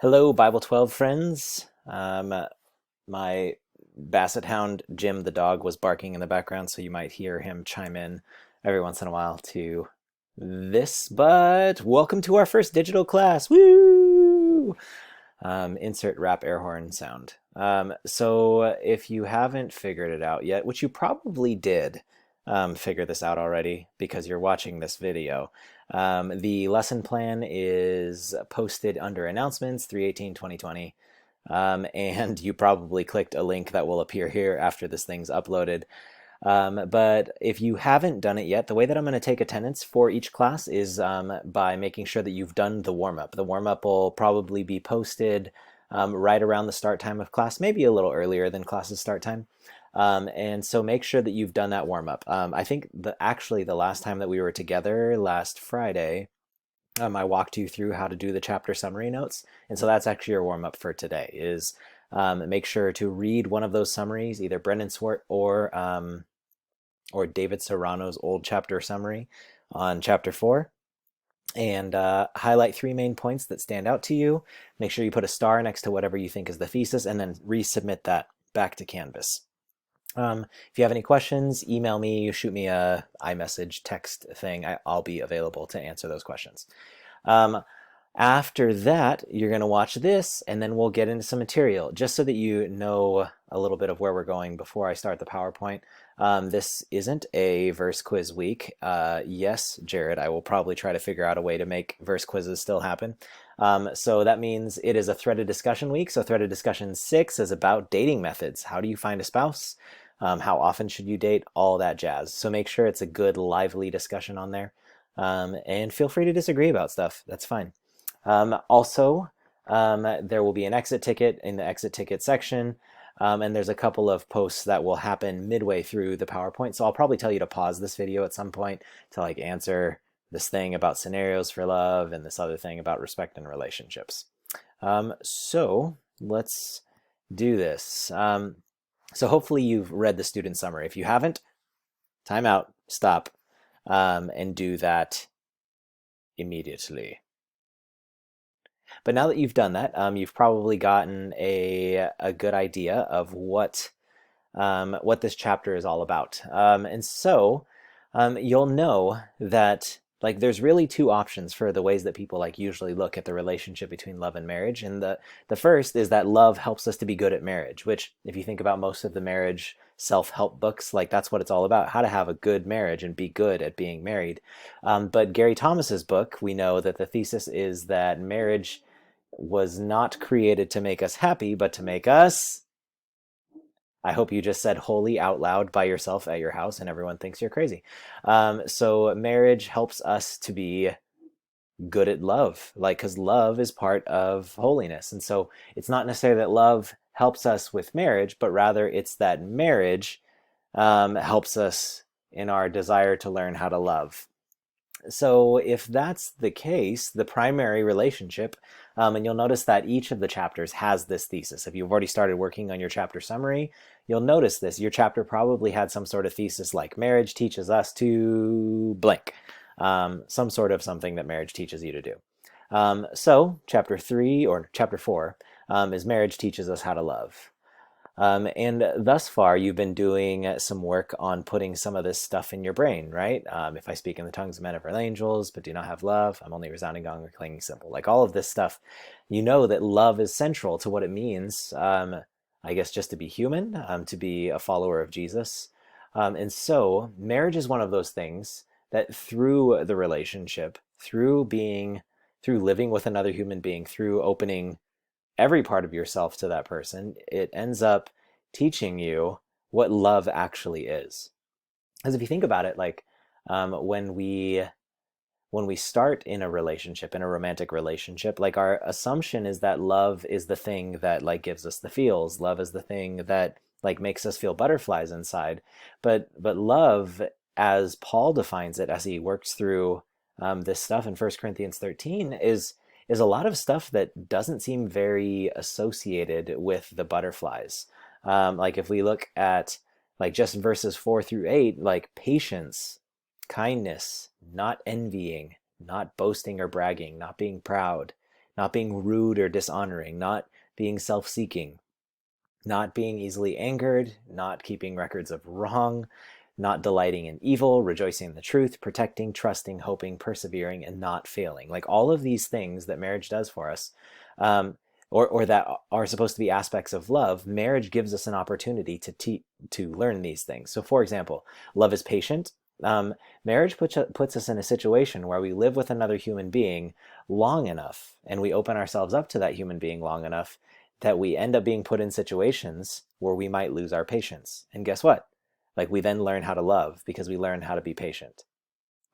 Hello, Bible 12 friends. My basset hound, Jim the dog, was barking in the background, so you might hear him chime in every once in a while to this. But welcome to our first digital class. Woo! Insert rap air horn sound. So if you haven't figured it out yet, which you probably did figure this out already because you're watching this video, the lesson plan is posted under announcements 3/18/2020. And you probably clicked a link that will appear here after this thing's uploaded. But if you haven't done it yet, the way that I'm going to take attendance for each class is by making sure that you've done the warm-up. The warm-up will probably be posted right around the start time of class, maybe a little earlier than class's start time. And so make sure that you've done that warm-up. I think actually the last time that we were together last Friday, I walked you through how to do the chapter summary notes. And so that's actually your warm-up for today is make sure to read one of those summaries, either Brendan Swart or David Serrano's old chapter summary on chapter 4, and highlight 3 main points that stand out to you. Make sure you put a star next to whatever you think is the thesis, and then resubmit that back to Canvas. If you have any questions, email me, you shoot me a iMessage text thing. I'll be available to answer those questions. After that, you're going to watch this, and then we'll get into some material, just so that you know a little bit of where we're going before I start the PowerPoint. This isn't a verse quiz week. Yes, Jared, I will probably try to figure out a way to make verse quizzes still happen. So that means it is a threaded discussion week. So threaded discussion 6 is about dating methods. How do you find a spouse? How often should you date? All that jazz. So make sure it's a good, lively discussion on there. And feel free to disagree about stuff. That's fine. Also, there will be an exit ticket in the exit ticket section. And there's a couple of posts that will happen midway through the PowerPoint. So I'll probably tell you to pause this video at some point to answer this thing about scenarios for love and this other thing about respect and relationships. So let's do this. So hopefully you've read the student summary. If you haven't, time out, stop, and do that immediately. But now that you've done that, you've probably gotten a good idea of what this chapter is all about. And so you'll know that there's really 2 options for the ways that people usually look at the relationship between love and marriage. And the first is that love helps us to be good at marriage, which if you think about most of the marriage self-help books, that's what it's all about, how to have a good marriage and be good at being married. But Gary Thomas's book, we know that the thesis is that marriage was not created to make us happy, but to make us, I hope you just said holy out loud by yourself at your house and everyone thinks you're crazy. So marriage helps us to be good at love, because love is part of holiness. And so it's not necessarily that love helps us with marriage, but rather it's that marriage helps us in our desire to learn how to love. So if that's the case, the primary relationship, and you'll notice that each of the chapters has this thesis. If you've already started working on your chapter summary, you'll notice this. Your chapter probably had some sort of thesis like marriage teaches us to blank, some sort of something that marriage teaches you to do. So chapter 3 or chapter 4 is marriage teaches us how to love. And thus far, you've been doing some work on putting some of this stuff in your brain, right? If I speak in the tongues of men or angels, but do not have love, I'm only a resounding gong or clanging cymbal. All of this stuff, you know that love is central to what it means, I guess, just to be human, to be a follower of Jesus. And so marriage is one of those things that through the relationship, through living with another human being, through opening every part of yourself to that person, it ends up teaching you what love actually is. Because if you think about it, when we start in a relationship, in a romantic relationship, our assumption is that love is the thing that gives us the feels. Love is the thing that makes us feel butterflies inside. But love, as Paul defines it, as he works through this stuff in 1 Corinthians 13, is a lot of stuff that doesn't seem very associated with the butterflies. If we look at just verses 4 through 8, patience, kindness, not envying, not boasting or bragging, not being proud, not being rude or dishonoring, not being self-seeking, not being easily angered, not keeping records of wrong, not delighting in evil, rejoicing in the truth, protecting, trusting, hoping, persevering, and not failing. Like all of these things that marriage does for us, um, or that are supposed to be aspects of love, marriage gives us an opportunity to learn these things. So, for example, love is patient. Marriage puts us in a situation where we live with another human being long enough, and we open ourselves up to that human being long enough that we end up being put in situations where we might lose our patience. And guess what? Like we then learn how to love because we learn how to be patient,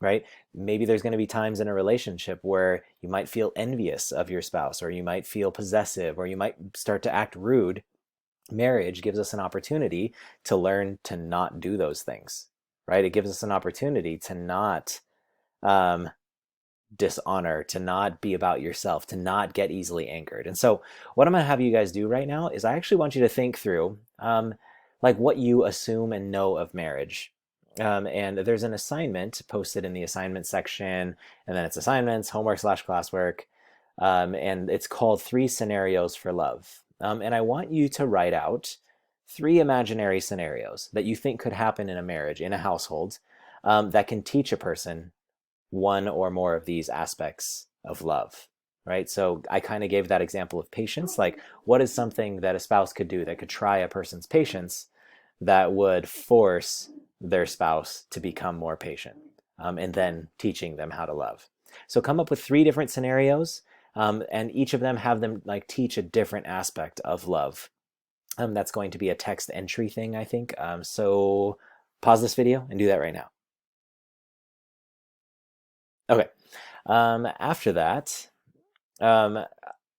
right? Maybe there's going to be times in a relationship where you might feel envious of your spouse, or you might feel possessive, or you might start to act rude. Marriage gives us an opportunity to learn to not do those things, right? It gives us an opportunity to not um, dishonor, to not be about yourself, to not get easily angered. And so what I'm going to have you guys do right now is I actually want you to think through like what you assume and know of marriage. And there's an assignment posted in the assignment section, and then it's assignments, homework / classwork, and it's called 3 Scenarios for Love. And I want you to write out 3 imaginary scenarios that you think could happen in a marriage, in a household, that can teach a person one or more of these aspects of love, right? So I kind of gave that example of patience. Like, what is something that a spouse could do that could try a person's patience that would force their spouse to become more patient, and then teaching them how to love? So come up with 3 different scenarios, and each of them have them like teach a different aspect of love. That's going to be a text entry thing, I think. So pause this video and do that right now. Okay. After that, um,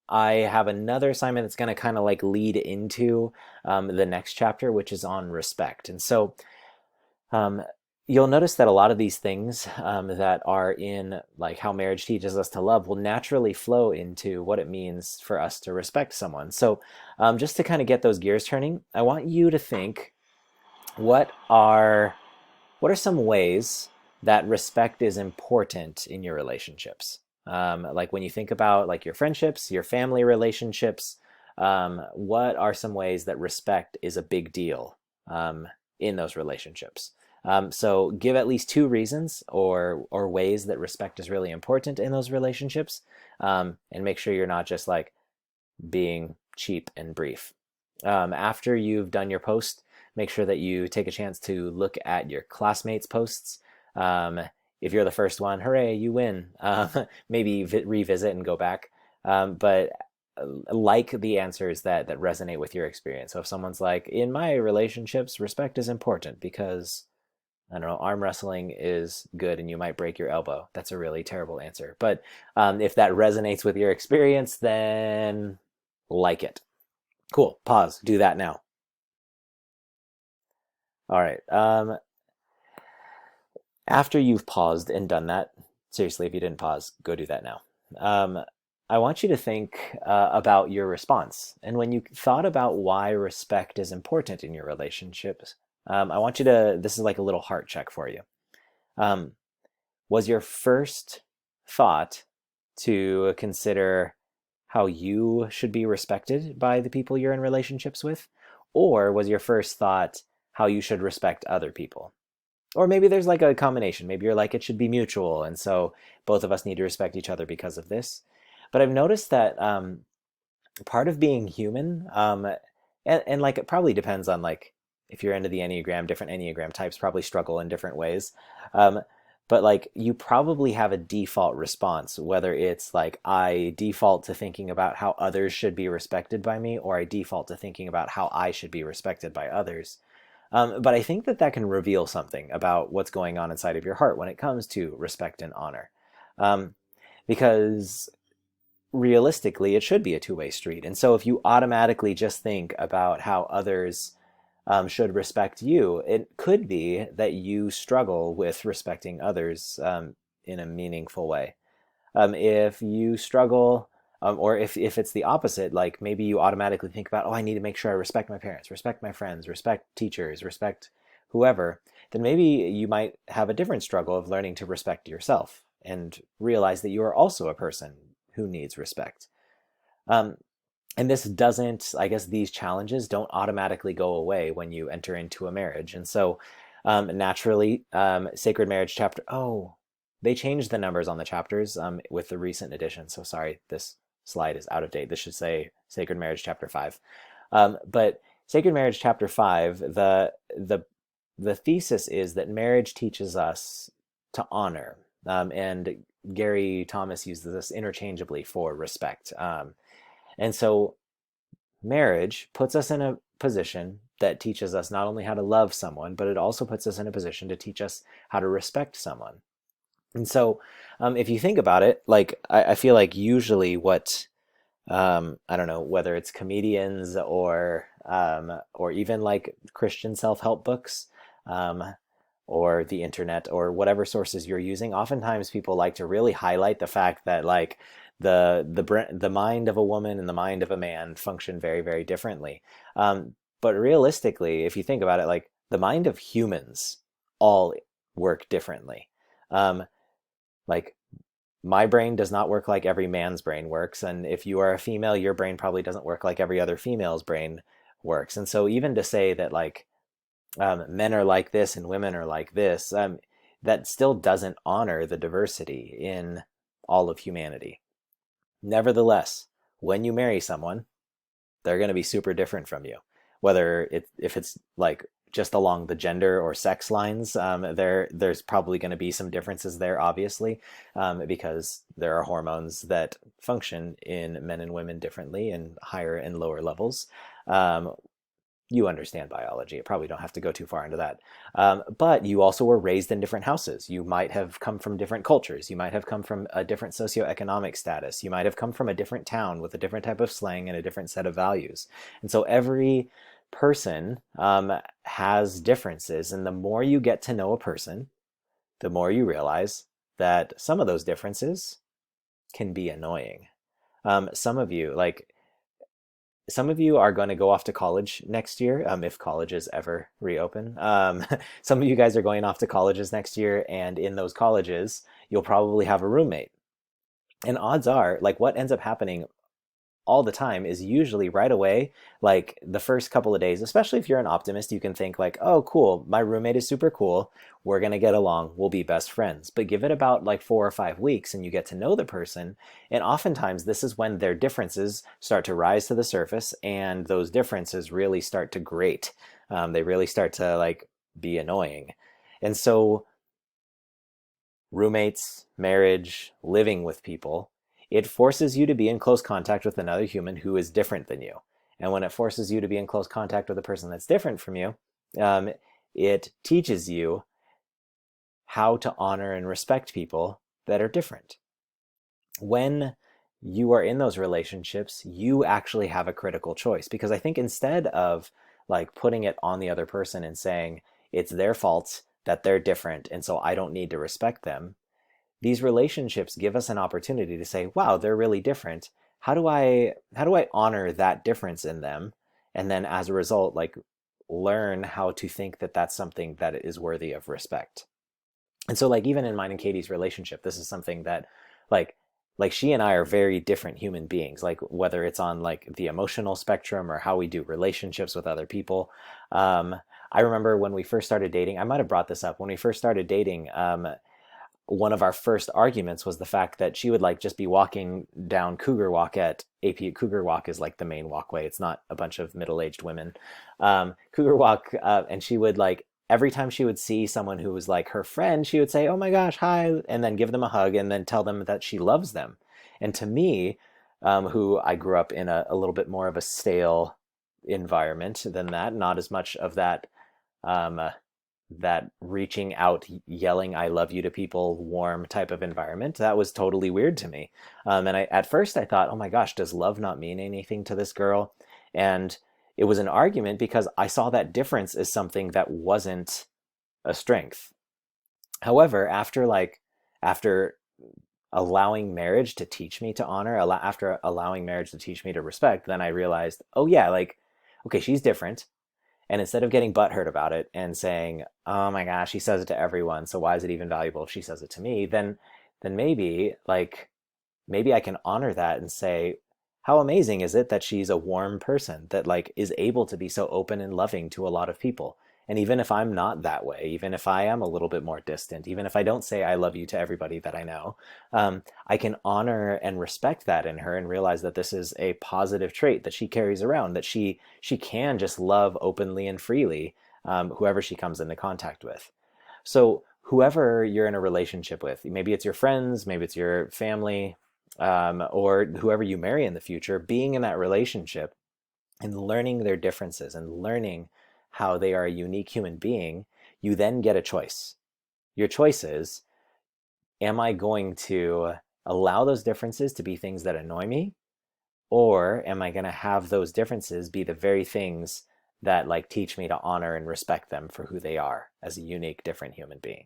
I have another assignment that's going to kind of like lead into the next chapter, which is on respect. And so um, you'll notice that a lot of these things that are in like how marriage teaches us to love will naturally flow into what it means for us to respect someone. So just to kind of get those gears turning, I want you to think, what are some ways that respect is important in your relationships? Like when you think about like your friendships, your family relationships, what are some ways that respect is a big deal in those relationships? So give at least 2 reasons or ways that respect is really important in those relationships, and make sure you're not just like being cheap and brief. After you've done your post, make sure that you take a chance to look at your classmates' posts. If you're the first one, hooray, you win. Maybe revisit and go back. But like the answers that resonate with your experience. So if someone's like, in my relationships, respect is important because, I don't know, arm wrestling is good and you might break your elbow. That's a really terrible answer. But if that resonates with your experience, then like it. Cool. Pause. Do that now. All right. After you've paused and done that, seriously, if you didn't pause, go do that now. I want you to think about your response. And when you thought about why respect is important in your relationships, I want you to, this is like a little heart check for you. Was your first thought to consider how you should be respected by the people you're in relationships with? Or was your first thought how you should respect other people? Or maybe there's like a combination. Maybe you're like, it should be mutual, and so both of us need to respect each other because of this. But I've noticed that part of being human, and like it probably depends on like if you're into the Enneagram, different Enneagram types probably struggle in different ways. Um, but like you probably have a default response, whether it's like I default to thinking about how others should be respected by me, or I default to thinking about how I should be respected by others. But I think that can reveal something about what's going on inside of your heart when it comes to respect and honor. Because realistically, it should be a 2-way street. And so if you automatically just think about how others should respect you, it could be that you struggle with respecting others in a meaningful way. If you struggle, or if it's the opposite, like maybe you automatically think about, oh, I need to make sure I respect my parents, respect my friends, respect teachers, respect whoever, then maybe you might have a different struggle of learning to respect yourself and realize that you are also a person who needs respect. Um, and this doesn't, I guess these challenges don't automatically go away when you enter into a marriage. And so naturally, Sacred Marriage Chapter, oh, they changed the numbers on the chapters with the recent edition. So sorry, this slide is out of date. This should say Sacred Marriage Chapter 5. But Sacred Marriage Chapter 5, the thesis is that marriage teaches us to honor. And Gary Thomas uses this interchangeably for respect. And so marriage puts us in a position that teaches us not only how to love someone, but it also puts us in a position to teach us how to respect someone. And so if you think about it, like I feel like usually what I don't know whether it's comedians or even like Christian self-help books or the internet or whatever sources you're using. Oftentimes, people like to really highlight the fact that like the mind of a woman and the mind of a man function very, very differently. But realistically, if you think about it, like the mind of humans all work differently. Like my brain does not work like every man's brain works. And if you are a female, your brain probably doesn't work like every other female's brain works. And so even to say that like men are like this and women are like this, that still doesn't honor the diversity in all of humanity. Nevertheless, when you marry someone, they're going to be super different from you. Whether if it's like just along the gender or sex lines, there's probably going to be some differences there, obviously, because there are hormones that function in men and women differently in higher and lower levels. You understand biology. I probably don't have to go too far into that. But you also were raised in different houses. You might have come from different cultures. You might have come from a different socioeconomic status. You might have come from a different town with a different type of slang and a different set of values. And so every person has differences. And the more you get to know a person, the more you realize that some of those differences can be annoying. Some of you, like, some of you are going to go off to college next year, if colleges ever reopen. Some of you guys are going off to colleges next year, and in those colleges, you'll probably have a roommate. And odds are, like, what ends up happening all the time is usually right away, like the first couple of days, especially if you're an optimist, you can think like, oh, cool, my roommate is super cool. We're going to get along. We'll be best friends. But give it about like 4 or 5 weeks and you get to know the person. And oftentimes this is when their differences start to rise to the surface and those differences really start to grate. They really start to like be annoying. And so roommates, marriage, living with people, it forces you to be in close contact with another human who is different than you. And when it forces you to be in close contact with a person that's different from you, it teaches you how to honor and respect people that are different. When you are in those relationships, you actually have a critical choice. Because I think instead of like putting it on the other person and saying it's their fault that they're different and so I don't need to respect them, these relationships give us an opportunity to say, wow, they're really different. How do I honor that difference in them? And then as a result, like learn how to think that that's something that is worthy of respect. And so like even in mine and Katie's relationship, this is something that like like she and I are very different human beings, like whether it's on like the emotional spectrum or how we do relationships with other people. I remember when we first started dating, I might have brought this up when we first started dating. One of our first arguments was the fact that she would like just be walking down Cougar Walk at AP. Cougar Walk is like the main walkway. It's not a bunch of middle-aged women. Cougar Walk, and she would like every time she would see someone who was like her friend, she would say, "Oh my gosh, hi," and then give them a hug and then tell them that she loves them. And to me, who I grew up in a little bit more of a stale environment than that, not as much of that. That reaching out, yelling "I love you" to people, warm type of environment, that was totally weird to me. And at first I thought, oh my gosh, does love not mean anything to this girl? And it was an argument because I saw that difference as something that wasn't a strength. However, after allowing marriage to teach me to honor, after allowing marriage to teach me to respect, then I realized, oh yeah, like, okay, she's different. And instead of getting butthurt about it and saying, "Oh my gosh, she says it to everyone, so why is it even valuable if she says it to me?" Then maybe like maybe I can honor that and say, how amazing is it that she's a warm person that like is able to be so open and loving to a lot of people. And even if I'm not that way, even if I am a little bit more distant, even if I don't say I love you to everybody that I know, I can honor and respect that in her and realize that this is a positive trait that she carries around, that she can just love openly and freely whoever she comes into contact with. So whoever you're in a relationship with, maybe it's your friends, maybe it's your family, or whoever you marry in the future, being in that relationship and learning their differences and learning how they are a unique human being, you then get a choice. Your choice is, am I going to allow those differences to be things that annoy me? Or am I going to have those differences be the very things that like teach me to honor and respect them for who they are as a unique, different human being?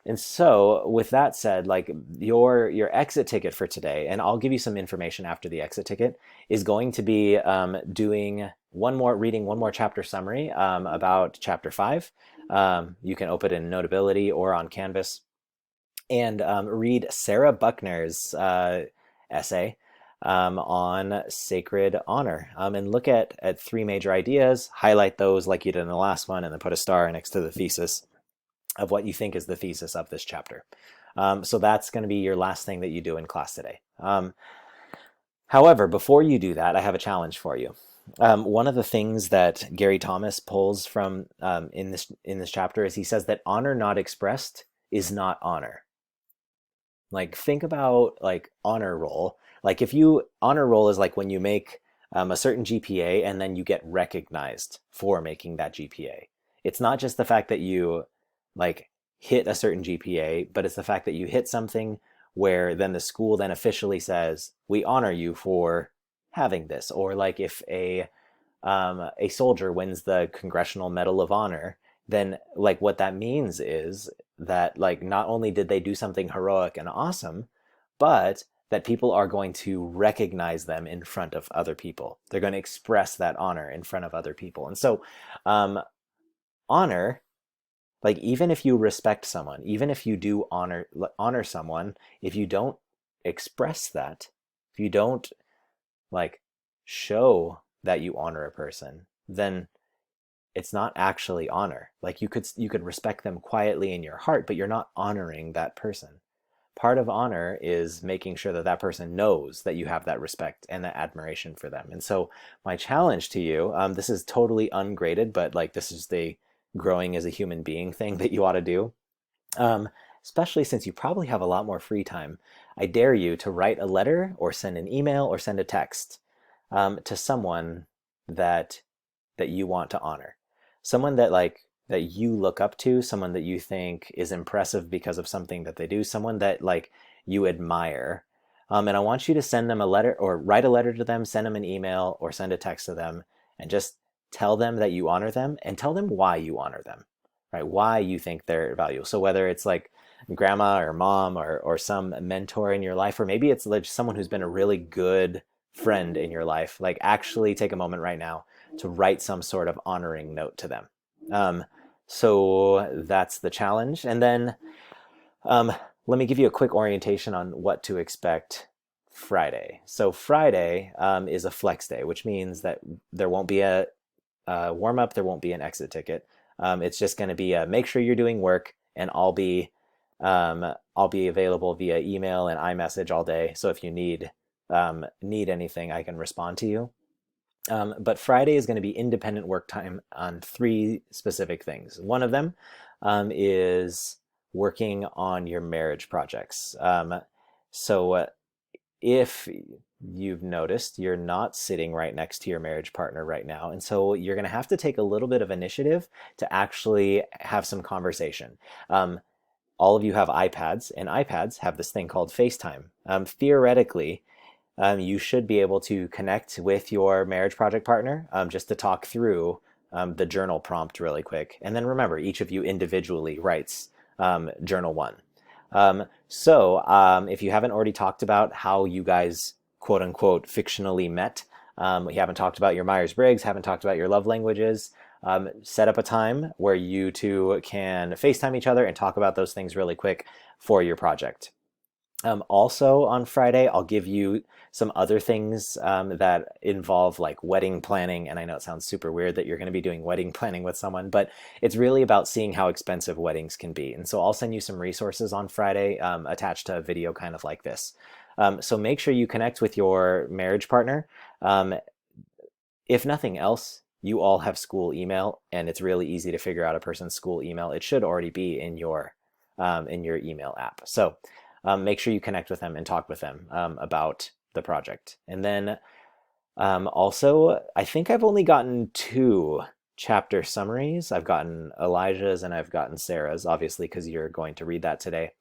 And so with that said, like your exit ticket for today, and I'll give you some information after the exit ticket, is going to be reading one more chapter summary about chapter 5. You can open it in Notability or on Canvas, and read Sarah Buckner's essay on sacred honor, and look at three major ideas, highlight those like you did in the last one, and then put a star next to the thesis of what you think is the thesis of this chapter. So that's going to be your last thing that you do in class today. However, before you do that, I have a challenge for you. One of the things that Gary Thomas pulls from in this chapter is he says that honor not expressed is not honor. Like, think about like honor roll. Like if you honor roll is like when you make a certain GPA and then you get recognized for making that GPA. It's not just the fact that you like hit a certain GPA, but it's the fact that you hit something where then the school then officially says, we honor you for having this. Or like if a soldier wins the Congressional Medal of Honor, then like what that means is that like not only did they do something heroic and awesome, but that people are going to recognize them in front of other people. They're going to express that honor in front of other people. And so honor, like even if you respect someone, even if you do honor someone, if you don't express that, if you don't like show that you honor a person, then it's not actually honor. Like you could respect them quietly in your heart, but you're not honoring that person. Part of honor is making sure that that person knows that you have that respect and that admiration for them. And so my challenge to you, this is totally ungraded, but like this is the growing as a human being thing that you ought to do. Especially since you probably have a lot more free time, I dare you to write a letter or send an email or send a text to someone that you want to honor. Someone that you look up to, someone that you think is impressive because of something that they do, someone that like you admire. And I want you to send them a letter or write a letter to them, send them an email or send a text to them, and just tell them that you honor them and tell them why you honor them, right? Why you think they're valuable. So whether it's like grandma or mom or some mentor in your life, or maybe it's like someone who's been a really good friend in your life, like actually take a moment right now to write some sort of honoring note to them. So that's the challenge. And then let me give you a quick orientation on what to expect Friday. So Friday is a flex day, which means that there won't be a warm-up, there won't be an exit ticket. It's just going to be make sure you're doing work, and I'll be available via email and iMessage all day. So if you need anything, I can respond to you. But Friday is going to be independent work time on 3 specific things. One of them is working on your marriage projects. So if you've noticed, you're not sitting right next to your marriage partner right now. And so you're going to have to take a little bit of initiative to actually have some conversation. All of you have iPads, and iPads have this thing called FaceTime. Theoretically, you should be able to connect with your marriage project partner just to talk through the journal prompt really quick. And then remember, each of you individually writes journal 1. So if you haven't already talked about how you guys quote unquote fictionally met, we haven't talked about your Myers-Briggs, haven't talked about your love languages, set up a time where you two can FaceTime each other and talk about those things really quick for your project. Also on Friday, I'll give you some other things that involve like wedding planning. And I know it sounds super weird that you're going to be doing wedding planning with someone, but it's really about seeing how expensive weddings can be. And so I'll send you some resources on Friday attached to a video kind of like this. So make sure you connect with your marriage partner. Um, if nothing else, you all have school email, and it's really easy to figure out a person's school email. It should already be in your email app. So make sure you connect with them and talk with them about the project. And then also, I think I've only gotten two chapter summaries. I've gotten Elijah's and I've gotten Sarah's, obviously, because you're going to read that today.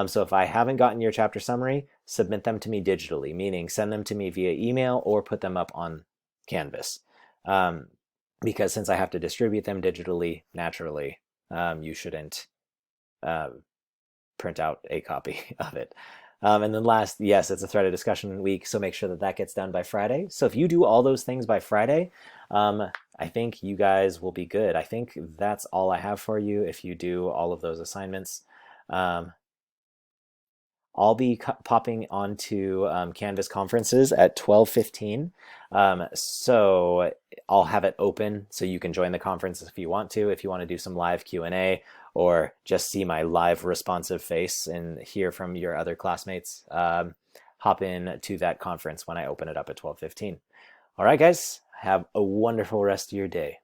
So if I haven't gotten your chapter summary, submit them to me digitally, meaning send them to me via email or put them up on Canvas. Um, because since I have to distribute them digitally, naturally, you shouldn't uh, print out a copy of it. And then last, yes, it's a threaded discussion week, so make sure that that gets done by Friday. So if you do all those things by Friday, I think you guys will be good. I think that's all I have for you if you do all of those assignments. Um, I'll be popping onto Canvas conferences at 12:15. So I'll have it open so you can join the conference if you want to. If you want to do some live Q&A or just see my live responsive face and hear from your other classmates, hop in to that conference when I open it up at 12:15. All right, guys, have a wonderful rest of your day.